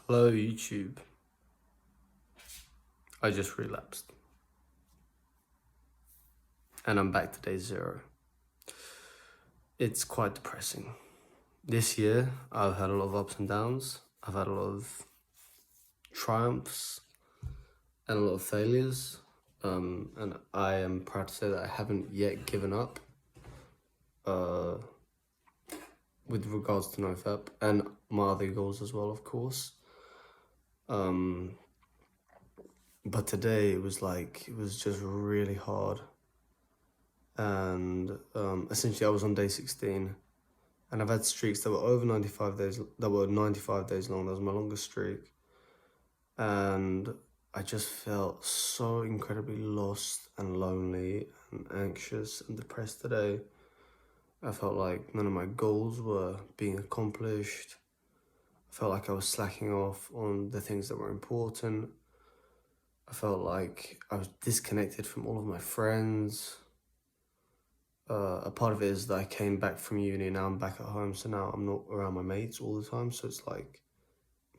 Hello YouTube, I just relapsed and I'm back to day 0. It's quite depressing. This year I've had a lot of ups and downs, I've had a lot of triumphs and a lot of failures, and I am proud to say that I haven't yet given up with regards to NoFap and my other goals as well, of course. But today it was just really hard. And essentially I was on day 16 and I've had streaks that were over 95 days, that were 95 days long. That was my longest streak. And I just felt so incredibly lost and lonely and anxious and depressed today. I felt like none of my goals were being accomplished. I felt like I was slacking off on the things that were important. I felt like I was disconnected from all of my friends. A part of it is that I came back from uni and now I'm back at home, so now I'm not around my mates all the time, so it's like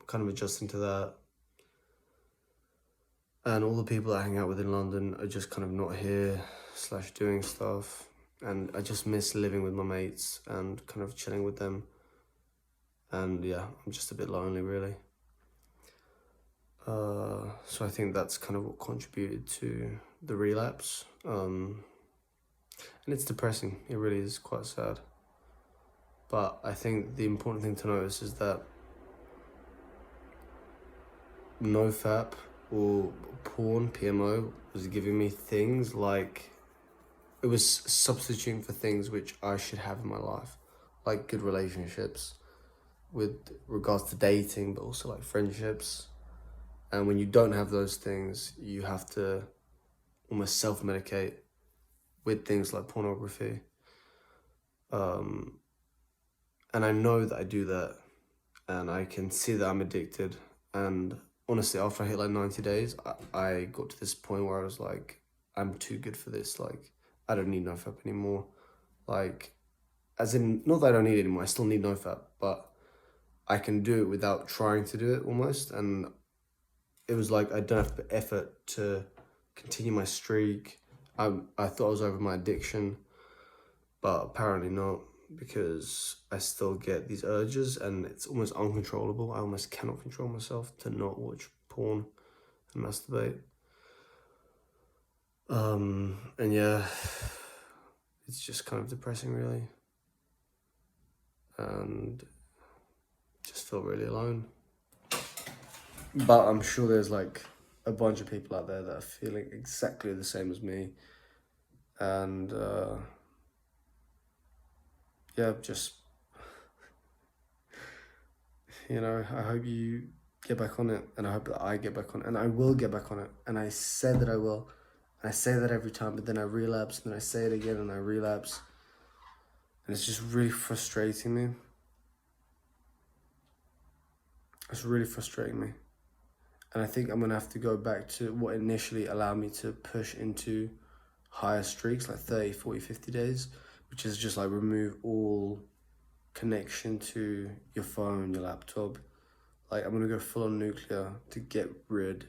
I'm kind of adjusting to that. And all the people that I hang out with in London are just kind of not here / doing stuff, and I just miss living with my mates and kind of chilling with them. And yeah, I'm just a bit lonely really. So I think that's kind of what contributed to the relapse. And it's depressing, it really is quite sad. But I think the important thing to notice is that NoFap or porn, PMO, was giving me things like, it was substituting for things which I should have in my life, like good relationships with regards to dating, but also like friendships. And when you don't have those things, you have to almost self-medicate with things like pornography. And I know that I do that, and I can see that I'm addicted. And honestly, after I hit like 90 days, I got to this point where I was like, I'm too good for this. Like, I don't need NoFap anymore. Like, as in, not that I don't need it anymore, I still need NoFap, but I can do it without trying to do it almost. And it was like, I don't have to put effort to continue my streak. I thought I was over my addiction, but apparently not, because I still get these urges and it's almost uncontrollable. I almost cannot control myself to not watch porn and masturbate. And yeah, it's just kind of depressing really. And just feel really alone. But I'm sure there's like a bunch of people out there that are feeling exactly the same as me. And yeah, just, you know, I hope you get back on it, and I hope that I get back on it, and I will get back on it. And I said that I will. And I say that every time, but then I relapse, and then I say it again, and I relapse. And it's just really frustrating me. It's really frustrating me. And I think I'm going to have to go back to what initially allowed me to push into higher streaks, like 30, 40, 50 days, which is just like remove all connection to your phone, your laptop. Like, I'm going to go full on nuclear to get rid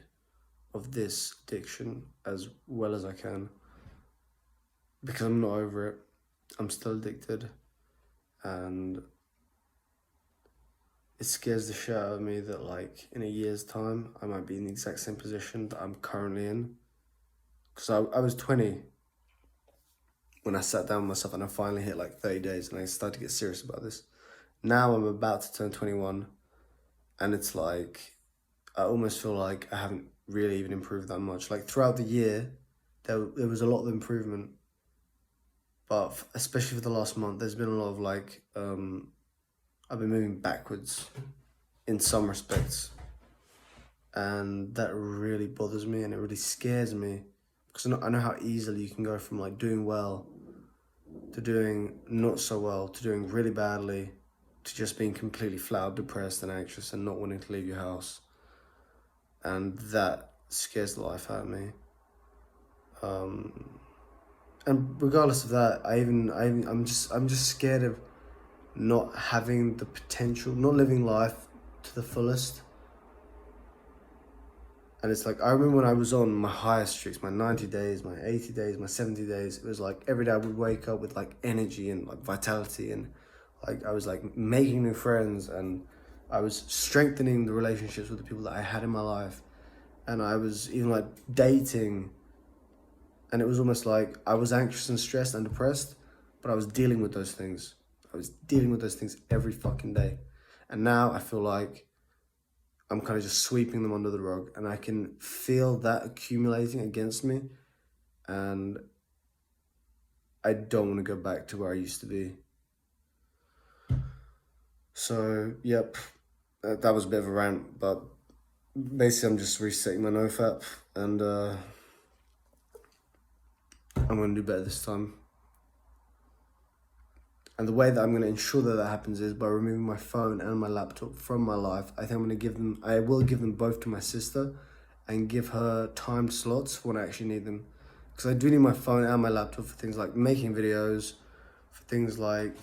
of this addiction as well as I can, because I'm not over it. I'm still addicted, and it scares the shit out of me that like in a year's time I might be in the exact same position that I'm currently in. Because I was 20 when I sat down with myself and I finally hit like 30 days and I started to get serious about this. Now I'm about to turn 21, and it's like I almost feel like I haven't really even improved that much. Like throughout the year there was a lot of improvement, but especially for the last month there's been a lot of like I've been moving backwards in some respects, and that really bothers me and it really scares me, because I know how easily you can go from like doing well to doing not so well to doing really badly to just being completely flat out depressed and anxious and not wanting to leave your house. And that scares the life out of me. And regardless of that, I'm just scared of not having the potential, not living life to the fullest, And it's like, I remember when I was on my highest streaks, my 90 days, my 80 days, my 70 days, it was like every day I would wake up with like energy and like vitality, and like I was like making new friends, and I was strengthening the relationships with the people that I had in my life. And I was even like dating, and it was almost like I was anxious and stressed and depressed, but I was dealing with those things. I was dealing with those things every fucking day. And now I feel like I'm kind of just sweeping them under the rug, and I can feel that accumulating against me, and I don't want to go back to where I used to be. So, yep, that was a bit of a rant, but basically I'm just resetting my nofap, and I'm going to do better this time. And the way that I'm going to ensure that that happens is by removing my phone and my laptop from my life. I think I will give them both to my sister, and give her time slots when I actually need them. Because I do need my phone and my laptop for things like making videos, for things like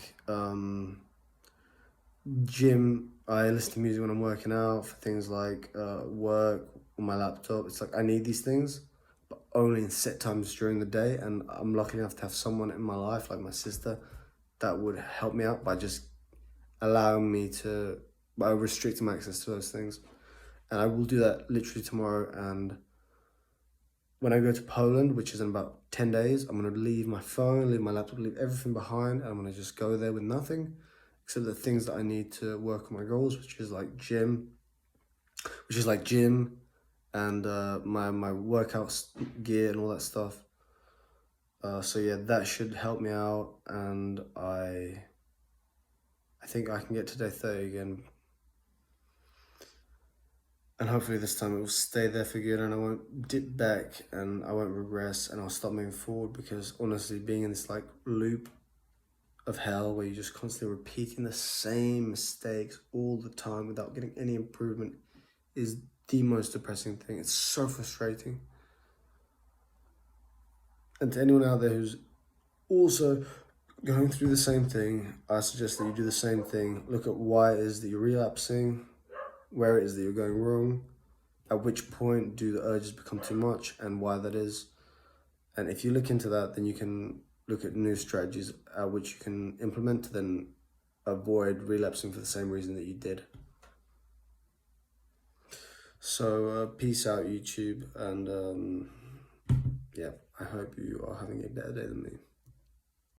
gym. I listen to music when I'm working out, for things like work on my laptop. It's like I need these things, but only in set times during the day. And I'm lucky enough to have someone in my life, like my sister, that would help me out by just allowing me to, by restricting my access to those things. And I will do that literally tomorrow. And when I go to Poland, which is in about 10 days, I'm going to leave my phone, leave my laptop, leave everything behind. And I'm going to just go there with nothing except the things that I need to work on my goals, which is like gym, and my workout gear and all that stuff. So yeah, that should help me out, and I think I can get to day 30 again. And hopefully this time it will stay there for good, and I won't dip back, and I won't regress, and I'll start moving forward. Because honestly, being in this like loop of hell where you're just constantly repeating the same mistakes all the time without getting any improvement is the most depressing thing. It's so frustrating. And to anyone out there who's also going through the same thing, I suggest that you do the same thing. Look at why it is that you're relapsing, where it is that you're going wrong, at which point do the urges become too much, and why that is. And if you look into that, then you can look at new strategies which you can implement to then avoid relapsing for the same reason that you did. So peace out, YouTube, and yeah, I hope you are having a better day than me.